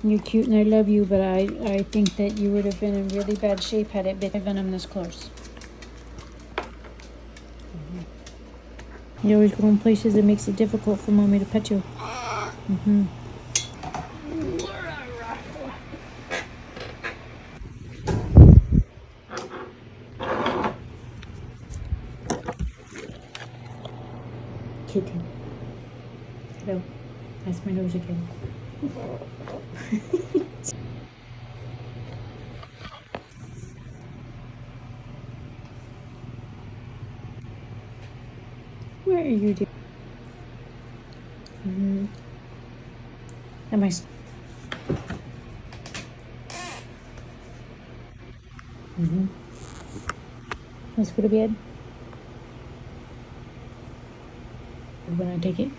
You're cute and I love you, but I think that you would have been in really bad shape had it been venom this close. You always go in places that makes it difficult for mommy to pet you. Kitty. Hello. That's my nose again. Where are you, dear? Am I? Let's go to bed. You wanna take it?